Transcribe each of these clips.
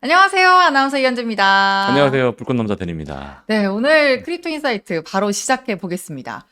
안녕하세요. 아나운서 이현주입니다. 안녕하세요. 불꽃남자 댄입니다. 네, 오늘 크립토 인사이트 바로 시작해 보겠습니다.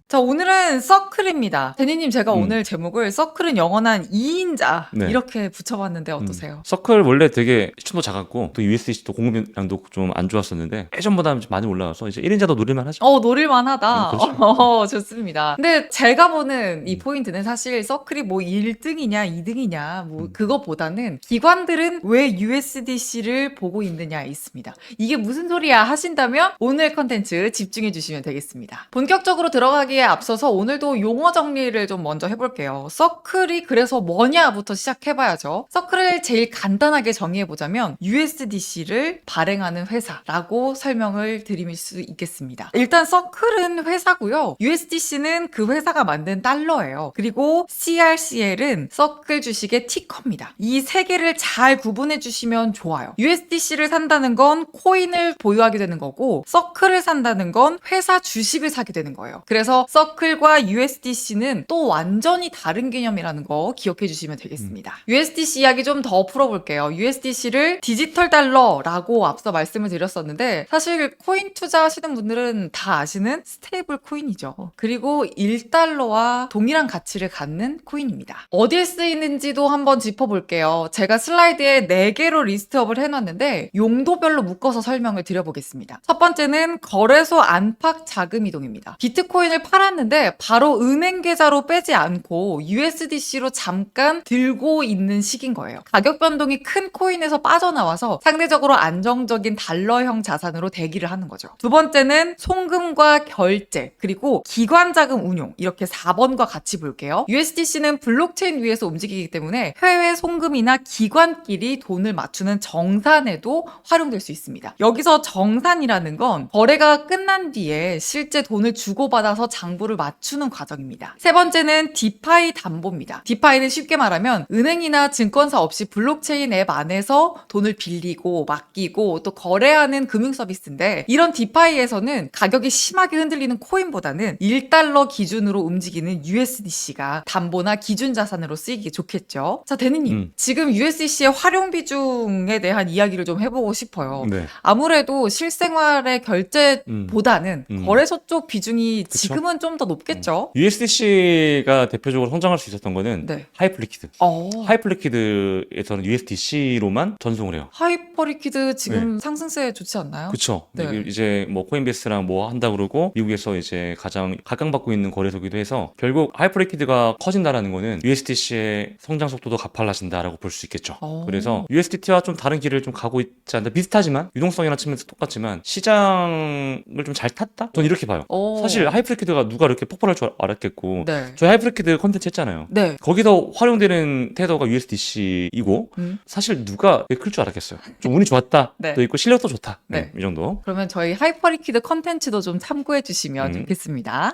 자, 오늘은 서클입니다. 대니님, 제가 오늘 제목을 서클은 영원한 2인자 네. 이렇게 붙여봤는데 어떠세요? 서클 원래 되게 시청도 작았고 또 USDC도 공급량도 좀 안 좋았었는데 예전보다 좀 많이 올라와서 이제 1인자도 노릴만 하죠. 노릴만하다. 그렇죠. 좋습니다. 근데 제가 보는 이 포인트는 사실 서클이 뭐 1등이냐 2등이냐 뭐 그거보다는 기관들은 왜 USDC를 보고 있느냐에 있습니다. 이게 무슨 소리야 하신다면 오늘 컨텐츠 집중해 주시면 되겠습니다. 본격적으로 들어가기에 앞서서 오늘도 용어 정리를 좀 먼저 해볼게요. 서클이 그래서 뭐냐부터 시작해봐야죠. 서클을 제일 간단하게 정의해보자면 USDC를 발행하는 회사라고 설명을 드릴 수 있겠습니다. 일단 서클은 회사고요. USDC는 그 회사가 만든 달러예요. 그리고 CRCL은 서클 주식의 티커입니다. 이 세 개를 잘 구분해 주시면 좋아요. USDC를 산다는 건 코인을 보유하게 되는 거고 서클을 산다는 건 회사 주식을 사게 되는 거예요. 그래서 서클과 USDC는 또 완전히 다른 개념이라는 거 기억해 주시면 되겠습니다. USDC 이야기 좀 더 풀어볼게요. USDC를 디지털 달러라고 앞서 말씀을 드렸었는데 사실 코인 투자하시는 분들은 다 아시는 스테이블 코인이죠. 그리고 1달러와 동일한 가치를 갖는 코인입니다. 어디에 쓰이는지도 한번 짚어볼게요. 제가 슬라이드에 4개로 리스트업을 해놨는데 용도별로 묶어서 설명을 드려보겠습니다. 첫 번째는 거래소 안팎 자금 이동입니다. 비트코인을 팔았는데 바로 은행 계좌로 빼지 않고 USDC로 잠깐 들고 있는 시기인 거예요. 가격 변동이 큰 코인에서 빠져나와서 상대적으로 안정적인 달러형 자산으로 대기를 하는 거죠. 두 번째는 송금과 결제, 그리고 기관 자금 운용, 이렇게 4번과 같이 볼게요. USDC는 블록체인 위에서 움직이기 때문에 해외 송금이나 기관끼리 돈을 맞추는 정산에도 활용될 수 있습니다. 여기서 정산이라는 건 거래가 끝난 뒤에 실제 돈을 주고받아서 장부를 맞추는 과정입니다. 세 번째는 디파이 담보입니다. 디파이는 쉽게 말하면 은행이나 증권사 없이 블록체인 앱 안에서 돈을 빌리고 맡기고 또 거래하는 금융 서비스인데 이런 디파이에서는 가격이 심하게 흔들리는 코인보다는 1달러 기준으로 움직이는 USDC가 담보나 기준 자산으로 쓰이기 좋겠죠. 자, 대니님, 지금 USDC의 활용 비중에 대한 이야기를 좀 해보고 싶어요. 네. 아무래도 실생활의 결제보다는 거래소 쪽 비중이 그쵸? 지금은 좀 더 높겠죠? USDC가 대표적으로 성장할 수 있었던 거는 네. 하이플리퀴드. 어. 하이플리퀴드에서는 USDC로만 전송을 해요. 하이퍼리퀴드 지금 상승세 좋지 않나요? 그쵸. 네. 이제 뭐 코인베이스랑 뭐 한다 그러고 미국에서 이제 가장 각광받고 있는 거래소기도 해서 결국 하이퍼리퀴드가 커진다라는 거는 USDC의 성장 속도도 가팔라진다라고 볼 수 있겠죠. 그래서 USDT와 좀 다른 길을 좀 가고 있지 않나, 비슷하지만 유동성이나 측면에서 똑같지만 시장을 좀 잘 탔다? 전 이렇게 봐요. 사실 하이퍼리퀴드가 누가 이렇게 폭발할 줄 알았겠고 네. 저희 하이퍼리퀴드 컨텐츠 했잖아요. 네. 거기서 활용되는 테더가 USDC이고 사실 누가 클 줄 알았겠어요. 좀 운이 좋았다. 네. 또 있고 실력도 좋다. 네. 이 정도. 그러면 저희 하이퍼리퀴드 컨텐츠도 좀 참고해 주시면 좋겠습니다.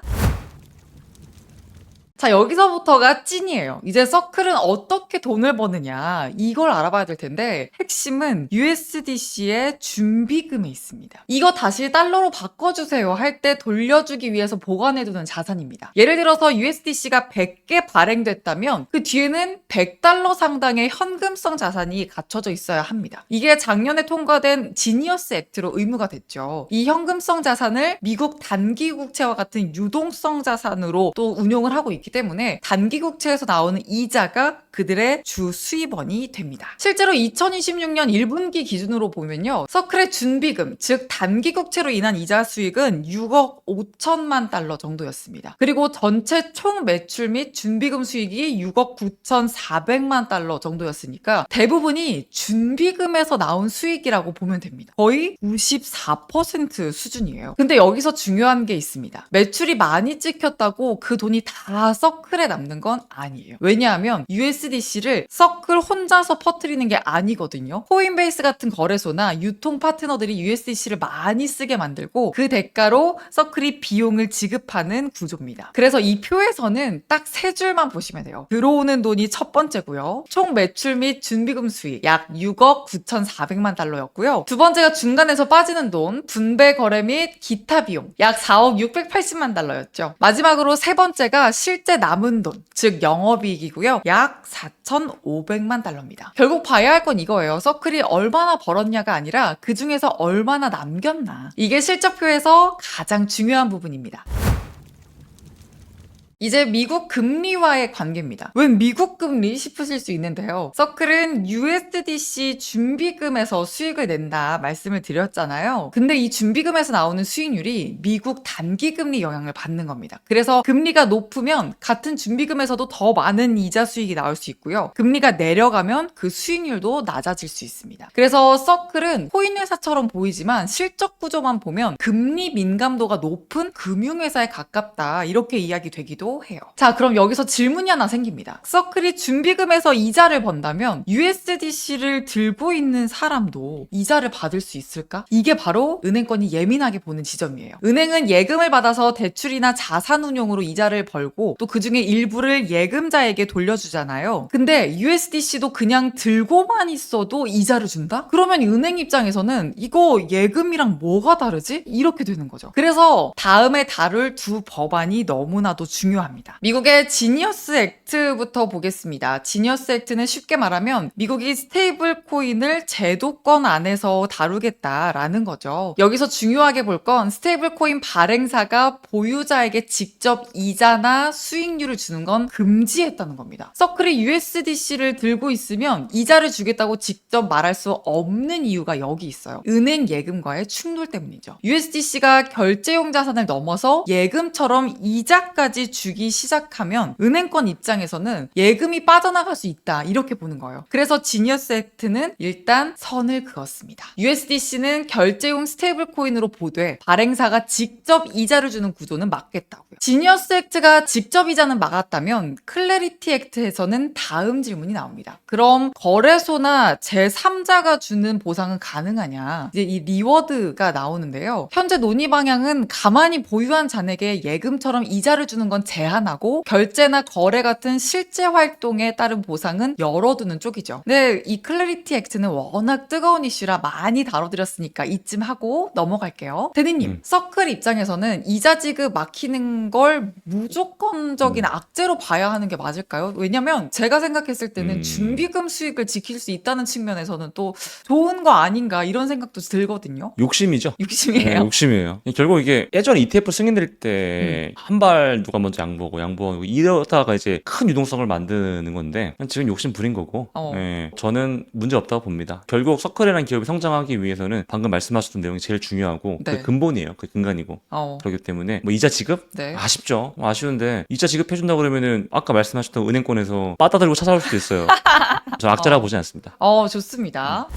자, 여기서부터가 찐이에요. 이제 서클은 어떻게 돈을 버느냐 이걸 알아봐야 될 텐데 핵심은 USDC의 준비금에 있습니다. 이거 다시 달러로 바꿔주세요 할 때 돌려주기 위해서 보관해두는 자산입니다. 예를 들어서 USDC가 100개 발행됐다면 그 뒤에는 100달러 상당의 현금성 자산이 갖춰져 있어야 합니다. 이게 작년에 통과된 지니어스 액트로 의무가 됐죠. 이 현금성 자산을 미국 단기 국채와 같은 유동성 자산으로 또 운용을 하고 있기 때문에 단기 국채에서 나오는 이자가 그들의 주 수입원이 됩니다. 실제로 2026년 1분기 기준으로 보면요. 서클의 준비금, 즉 단기 국채로 인한 이자 수익은 6억 5천만 달러 정도였습니다. 그리고 전체 총 매출 및 준비금 수익이 6억 9,400만 달러 정도였으니까 대부분이 준비금에서 나온 수익이라고 보면 됩니다. 거의 94% 수준이에요. 근데 여기서 중요한 게 있습니다. 매출이 많이 찍혔다고 그 돈이 다 서클에 남는 건 아니에요. 왜냐하면 USDC를 서클 혼자서 퍼뜨리는 게 아니거든요. 코인베이스 같은 거래소나 유통 파트너들이 USDC를 많이 쓰게 만들고 그 대가로 서클이 비용을 지급하는 구조입니다. 그래서 이 표에서는 딱 3줄만 보시면 돼요. 들어오는 돈이 첫 번째고요. 총 매출 및 준비금 수익 약 6억 9,400만 달러였고요. 두 번째가 중간에서 빠지는 돈, 분배 거래 및 기타 비용 약 4억 680만 달러였죠. 마지막으로 세 번째가 실제 남은 돈, 즉 영업이익이고요. 약 4,500만 달러입니다. 결국 봐야 할 건 이거예요. 서클이 얼마나 벌었냐가 아니라 그 중에서 얼마나 남겼나. 이게 실적표에서 가장 중요한 부분입니다. 이제 미국 금리와의 관계입니다. 웬 미국 금리 싶으실 수 있는데요. 서클은 USDC 준비금에서 수익을 낸다 말씀을 드렸잖아요. 근데 이 준비금에서 나오는 수익률이 미국 단기금리 영향을 받는 겁니다. 그래서 금리가 높으면 같은 준비금에서도 더 많은 이자 수익이 나올 수 있고요. 금리가 내려가면 그 수익률도 낮아질 수 있습니다. 그래서 서클은 코인회사처럼 보이지만 실적 구조만 보면 금리 민감도가 높은 금융회사에 가깝다 이렇게 이야기 되기도 해요. 자, 그럼 여기서 질문이 하나 생깁니다. 서클이 준비금에서 이자를 번다면 USDC를 들고 있는 사람도 이자를 받을 수 있을까? 이게 바로 은행권이 예민하게 보는 지점이에요. 은행은 예금을 받아서 대출이나 자산운용으로 이자를 벌고 또 그중에 일부를 예금자에게 돌려주잖아요. 근데 USDC도 그냥 들고만 있어도 이자를 준다? 그러면 은행 입장에서는 이거 예금이랑 뭐가 다르지? 이렇게 되는 거죠. 그래서 다음에 다룰 두 법안이 너무나도 중요합니다. 미국의 지니어스 액트부터 보겠습니다. 지니어스 액트는 쉽게 말하면 미국이 스테이블 코인을 제도권 안에서 다루겠다라는 거죠. 여기서 중요하게 볼 건 스테이블 코인 발행사가 보유자에게 직접 이자나 수익률을 주는 건 금지했다는 겁니다. 서클이 USDC를 들고 있으면 이자를 주겠다고 직접 말할 수 없는 이유가 여기 있어요. 은행 예금과의 충돌 때문이죠. USDC가 결제용 자산을 넘어서 예금처럼 이자까지 주기 시작하면 은행권 입장에서는 예금이 빠져나갈 수 있다 이렇게 보는 거예요. 그래서 지니어스 액트는 일단 선을 그었습니다. USDC는 결제용 스테이블 코인으로 보되 발행사가 직접 이자를 주는 구조는 막겠다고요. 지니어스 액트가 직접 이자는 막았다면 클래리티 액트에서는 다음 질문이 나옵니다. 그럼 거래소나 제3자가 주는 보상은 가능하냐? 이제 이 리워드가 나오는데요. 현재 논의 방향은 가만히 보유한 잔에게 예금처럼 이자를 주는 건 제한하고 결제나 거래 같은 실제 활동에 따른 보상은 열어두는 쪽이죠. 근데 이 클래리티 액트는 워낙 뜨거운 이슈라 많이 다뤄드렸으니까 이쯤 하고 넘어갈게요. 대리님, 서클 입장에서는 이자 지급 막히는 걸 무조건적인 악재로 봐야 하는 게 맞을까요? 왜냐면 제가 생각했을 때는 준비금 수익을 지킬 수 있다는 측면에서는 또 좋은 거 아닌가 이런 생각도 들거든요. 욕심이죠. 욕심이에요. 네, 욕심이에요. 결국 이게 예전에 ETF 승인될 때 한 발 누가 먼저 양보하고 이러다가 이제 큰 유동성을 만드는 건데 지금 욕심 부린 거고 네, 저는 문제 없다고 봅니다. 결국 서클이라는 기업이 성장하기 위해서는 방금 말씀하셨던 내용이 제일 중요하고 네. 그 근본이에요. 그 근간이고 그렇기 때문에 뭐 이자 지급? 네. 아쉽죠. 아쉬운데 이자 지급해준다 그러면은 아까 말씀하셨던 은행권에서 빠따들고 찾아올 수도 있어요. 저 악재라고 보지 않습니다. 좋습니다.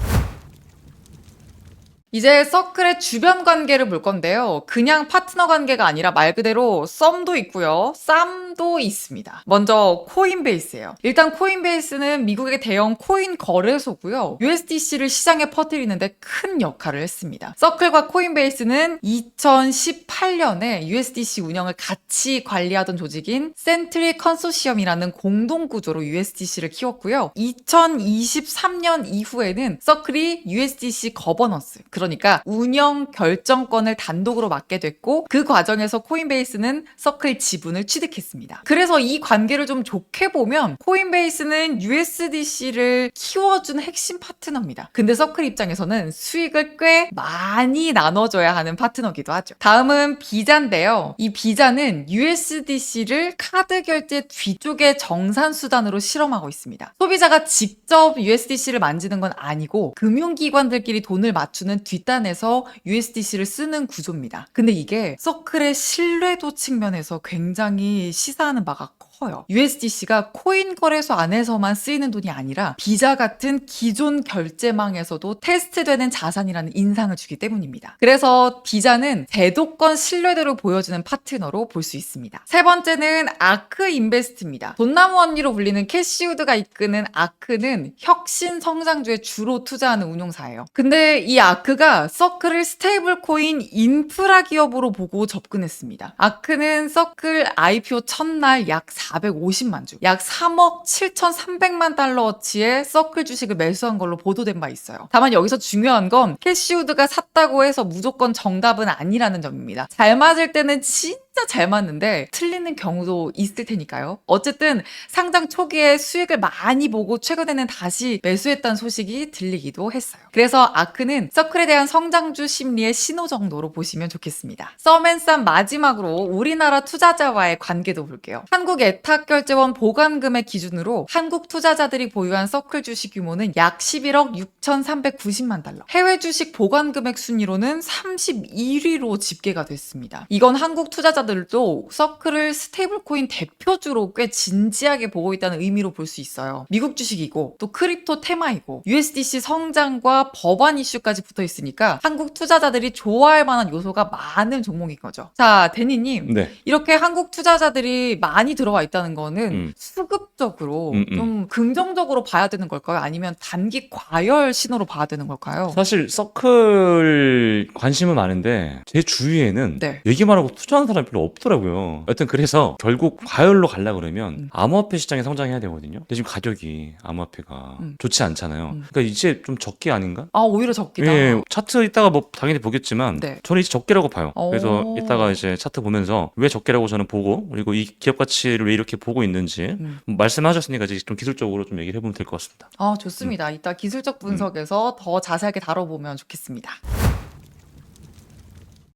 이제 서클의 주변 관계를 볼 건데요. 그냥 파트너 관계가 아니라 말 그대로 썸도 있고요. 쌈도 있습니다. 먼저 코인베이스예요. 일단 코인베이스는 미국의 대형 코인 거래소고요. USDC를 시장에 퍼뜨리는데 큰 역할을 했습니다. 서클과 코인베이스는 2018년에 USDC 운영을 같이 관리하던 조직인 센트리 컨소시엄이라는 공동구조로 USDC를 키웠고요. 2023년 이후에는 서클이 USDC 거버넌스, 그러니까 운영 결정권을 단독으로 맡게 됐고 그 과정에서 코인베이스는 서클 지분을 취득했습니다. 그래서 이 관계를 좀 좋게 보면 코인베이스는 USDC를 키워준 핵심 파트너입니다. 근데 서클 입장에서는 수익을 꽤 많이 나눠줘야 하는 파트너기도 하죠. 다음은 비자인데요. 이 비자는 USDC를 카드 결제 뒤쪽의 정산 수단으로 실험하고 있습니다. 소비자가 직접 USDC를 만지는 건 아니고 금융기관들끼리 돈을 맞추는 뒷단에서 USDC를 쓰는 구조입니다. 근데 이게 서클의 신뢰도 측면에서 굉장히 시사하는 바가 커요. USDC가 코인 거래소 안에서만 쓰이는 돈이 아니라 비자 같은 기존 결제망에서도 테스트되는 자산이라는 인상을 주기 때문입니다. 그래서 비자는 제도권 신뢰도를 보여주는 파트너로 볼 수 있습니다. 세 번째는 아크 인베스트입니다. 돈나무 언니로 불리는 캐시우드가 이끄는 아크는 혁신 성장주에 주로 투자하는 운용사예요. 근데 이 아크가 서클을 스테이블 코인 인프라 기업으로 보고 접근했습니다. 아크는 서클 IPO 첫날 약 450만 주, 약 3억 7,300만 달러어치의 서클 주식을 매수한 걸로 보도된 바 있어요. 다만 여기서 중요한 건 캐시우드가 샀다고 해서 무조건 정답은 아니라는 점입니다. 잘 맞을 때는 진짜 진짜 잘 맞는데 틀리는 경우도 있을 테니까요. 어쨌든 상장 초기에 수익을 많이 보고 최근에는 다시 매수했다는 소식이 들리기도 했어요. 그래서 아크는 서클에 대한 성장주 심리의 신호 정도로 보시면 좋겠습니다. 썸앤쌈 마지막으로 우리나라 투자자와의 관계도 볼게요. 한국 애탁결제원 보관금액 기준으로 한국 투자자들이 보유한 서클 주식 규모는 약 11억 6,390만 달러. 해외 주식 보관금액 순위로는 31위로 집계가 됐습니다. 이건 한국 투자자들도 서클을 스테이블코인 대표주로 꽤 진지하게 보고 있다는 의미로 볼 수 있어요. 미국 주식이고 또 크립토 테마이고 USDC 성장과 법안 이슈까지 붙어 있으니까 한국 투자자들이 좋아할 만한 요소가 많은 종목인 거죠. 자, 데니님. 네. 이렇게 한국 투자자들이 많이 들어와 있다는 거는 수급적으로 좀 긍정적으로 봐야 되는 걸까요? 아니면 단기 과열 신호로 봐야 되는 걸까요? 사실 서클 관심은 많은데 제 주위에는 네. 얘기만 하고 투자하는 사람이 별로 없더라고요. 여튼 그래서 결국 과열로 가려 그러면 암호화폐 시장이 성장해야 되거든요. 근데 지금 가격이 암호화폐가 좋지 않잖아요. 그러니까 이제 좀 적기 아닌가? 아, 오히려 적기다. 예, 차트 이따가 뭐 당연히 보겠지만 네. 저는 이제 적게라고 봐요. 그래서 오. 이따가 이제 차트 보면서 왜 적게라고 저는 보고 그리고 이 기업 가치를 왜 이렇게 보고 있는지 말씀하셨으니까 이제 좀 기술적으로 좀 얘기를 해보면 될 것 같습니다. 아, 좋습니다. 이따 기술적 분석에서 더 자세하게 다뤄보면 좋겠습니다.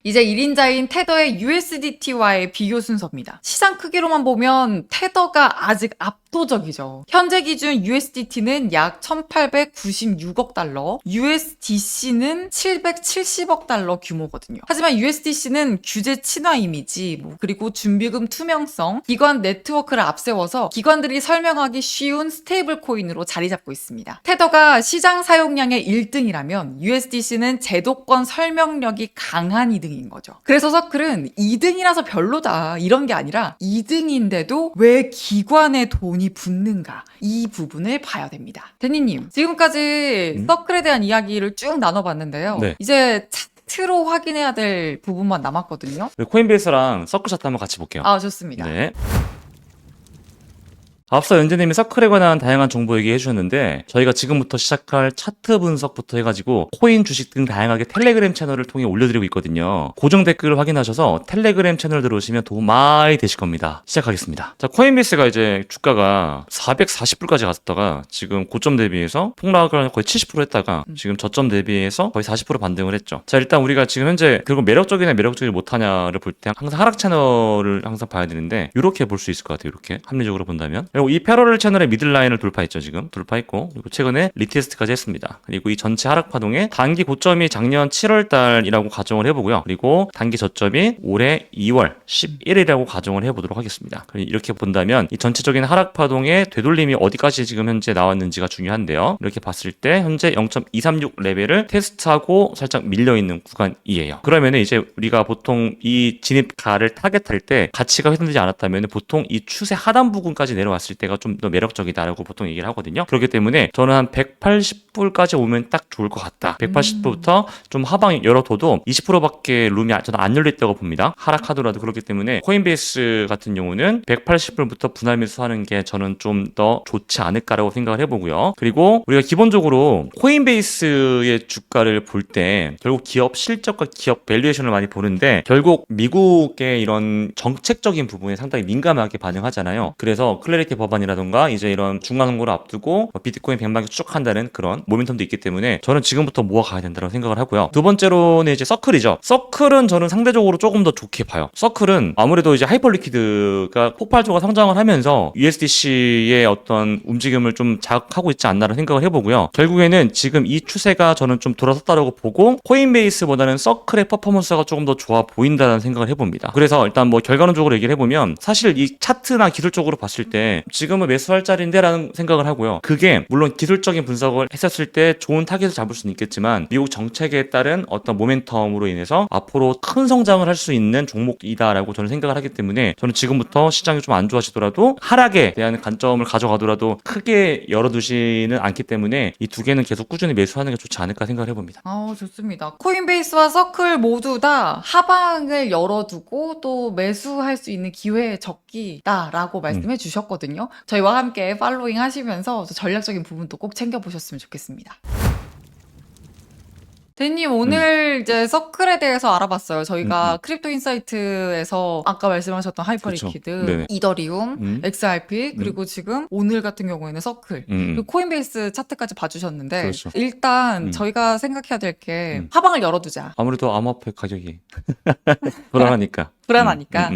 이제 1인자인 테더의 USDT와의 비교 순서입니다. 시장 크기로만 보면 테더가 아직 압도적이죠. 현재 기준 USDT는 약 1896억 달러, USDC는 770억 달러 규모거든요. 하지만 USDC는 규제 친화 이미지, 그리고 준비금 투명성, 기관 네트워크를 앞세워서 기관들이 설명하기 쉬운 스테이블 코인으로 자리 잡고 있습니다. 테더가 시장 사용량의 1등이라면 USDC는 제도권 설명력이 강한 2등인 거죠. 그래서 서클은 2등이라서 별로다 이런 게 아니라 2등인데도 왜 기관의 돈이 붙는가 이 부분을 봐야 됩니다. 데니님, 지금까지 서클에 대한 이야기를 쭉 나눠봤는데요. 네. 이제 차트로 확인해야 될 부분만 남았거든요. 코인베이스랑 서클 차트 한번 같이 볼게요. 아, 좋습니다. 네. 앞서 연재님이 서클에 관한 다양한 정보 얘기해 주셨는데 저희가 지금부터 시작할 차트 분석부터 해가지고 코인, 주식 등 다양하게 텔레그램 채널을 통해 올려드리고 있거든요. 고정 댓글을 확인하셔서 텔레그램 채널 들어오시면 도움 많이 되실 겁니다. 시작하겠습니다. 자, 코인베이스가 이제 주가가 440불까지 갔다가 지금 고점 대비해서 폭락을 거의 70% 했다가 지금 저점 대비해서 거의 40% 반등을 했죠. 자, 일단 우리가 지금 현재 그리고 매력적이냐 매력적이지 못하냐를 볼 때 항상 하락 채널을 항상 봐야 되는데 이렇게 볼 수 있을 것 같아요. 이렇게 합리적으로 본다면. 그리고 이 패러럴 채널의 미들라인을 돌파했죠. 지금 돌파했고 그리고 최근에 리테스트까지 했습니다. 그리고 이 전체 하락 파동의 단기 고점이 작년 7월 달이라고 가정을 해보고요. 그리고 단기 저점이 올해 2월 11일이라고 가정을 해보도록 하겠습니다. 이렇게 본다면 이 전체적인 하락 파동의 되돌림이 어디까지 지금 현재 나왔는지가 중요한데요. 이렇게 봤을 때 현재 0.236 레벨을 테스트하고 살짝 밀려있는 구간이에요. 그러면 이제 우리가 보통 이 진입가를 타겟할 때 가치가 훼손되지 않았다면 보통 이 추세 하단 부분까지 내려왔을 때가 좀 더 매력적이다라고 보통 얘기를 하거든요. 그렇기 때문에 저는 한 180불까지 오면 딱 좋을 것 같다. 180불부터 좀 하방 열어둬도 20%밖에 룸이 저는 안 열려있다고 봅니다. 하락하더라도. 그렇기 때문에 코인베이스 같은 경우는 180불부터 분할 매수하는 게 저는 좀 더 좋지 않을까라고 생각을 해보고요. 그리고 우리가 기본적으로 코인베이스의 주가를 볼 때 결국 기업 실적과 기업 밸류에이션을 많이 보는데 결국 미국의 이런 정책적인 부분에 상당히 민감하게 반응하잖아요. 그래서 클래리티 법안이라던가 이제 이런 중간선거를 앞두고 비트코인 100만개 추적한다는 그런 모멘텀도 있기 때문에 저는 지금부터 모아가야 된다고 생각을 하고요. 두 번째로는 이제 서클이죠. 서클은 저는 상대적으로 조금 더 좋게 봐요. 서클은 아무래도 이제 하이퍼리퀴드가 폭발적으로 성장을 하면서 USDC의 어떤 움직임을 좀 자극하고 있지 않나라는 생각을 해보고요. 결국에는 지금 이 추세가 저는 좀 돌아섰다라고 보고 코인베이스보다는 서클의 퍼포먼스가 조금 더 좋아 보인다는 생각을 해봅니다. 그래서 일단 뭐 결과론적으로 얘기를 해보면 사실 이 차트나 기술적으로 봤을 때 지금은 매수할 자리인데 라는 생각을 하고요. 그게 물론 기술적인 분석을 했었을 때 좋은 타겟을 잡을 수는 있겠지만 미국 정책에 따른 어떤 모멘텀으로 인해서 앞으로 큰 성장을 할 수 있는 종목이다라고 저는 생각을 하기 때문에 저는 지금부터 시장이 좀 안 좋아지더라도 하락에 대한 관점을 가져가더라도 크게 열어두지는 않기 때문에 이 두 개는 계속 꾸준히 매수하는 게 좋지 않을까 생각을 해봅니다. 좋습니다. 코인베이스와 서클 모두 다 하방을 열어두고 또 매수할 수 있는 기회의 적기다라고 말씀해 주셨거든요. 저희와 함께 팔로잉 하시면서 전략적인 부분도 꼭 챙겨보셨으면 좋겠습니다. 대님 오늘 이제 서클에 대해서 알아봤어요. 저희가 크립토 인사이트에서 아까 말씀하셨던 하이퍼리퀴드, 네네. 이더리움, XRP 그리고 지금 오늘 같은 경우에는 서클 그리고 코인베이스 차트까지 봐주셨는데 그렇죠. 일단 저희가 생각해야 될 게 하방을 열어두자. 아무래도 암호화폐 가격이 불안하니까. 불안하니까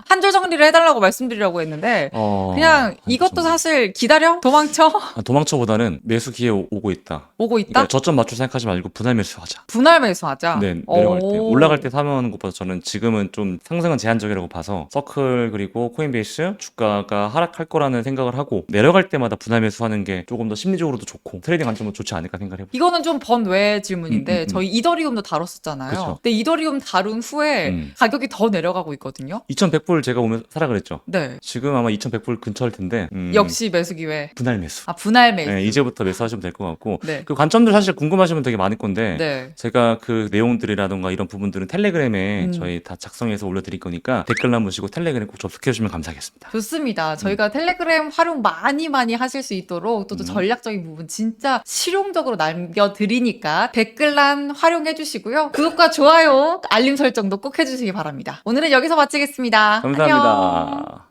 한 줄 정리를 해달라고 말씀드리려고 했는데 그냥 이것도 사실 기다려? 도망쳐? 도망쳐보다는 매수 기회 오고 있다. 오고 있다? 그러니까 저점 맞출 생각하지 말고 분할 매수하자. 분할 매수하자. 네, 내려갈 때. 올라갈 때 사모하는 것보다 저는 지금은 좀 상승은 제한적이라고 봐서 서클 그리고 코인베이스 주가가 하락할 거라는 생각을 하고 내려갈 때마다 분할 매수하는 게 조금 더 심리적으로도 좋고 트레이딩 관점도 좋지 않을까 생각해요. 이거는 좀 번외 질문인데 저희 이더리움도 다뤘었잖아요. 그쵸. 근데 이더리움 다룬 후에 가격이 더 내려가고 있거든요. 2100불 제가 오면 사라 그랬죠. 네. 지금 아마 2100불 근처일 텐데 역시 매수 기회. 분할 매수. 아, 분할 매수. 네, 이제부터 매수하시면 될 것 같고 네. 그 관점들 사실 궁금하시면 되게 많을 건데 네. 제가 그 내용들이라던가 이런 부분들은 텔레그램에 저희 다 작성해서 올려드릴 거니까 댓글란 보시고 텔레그램 꼭 접속해 주시면 감사하겠습니다. 좋습니다. 저희가 텔레그램 활용 많이 하실 수 있도록 또 전략적인 부분 진짜 실용적으로 남겨드리니까 댓글란 활용해 주시고요. 구독과 좋아요, 알림 설정도 꼭 해주시기 바랍니다. 오늘은 여기서 마치겠습니다. 감사합니다. 안녕.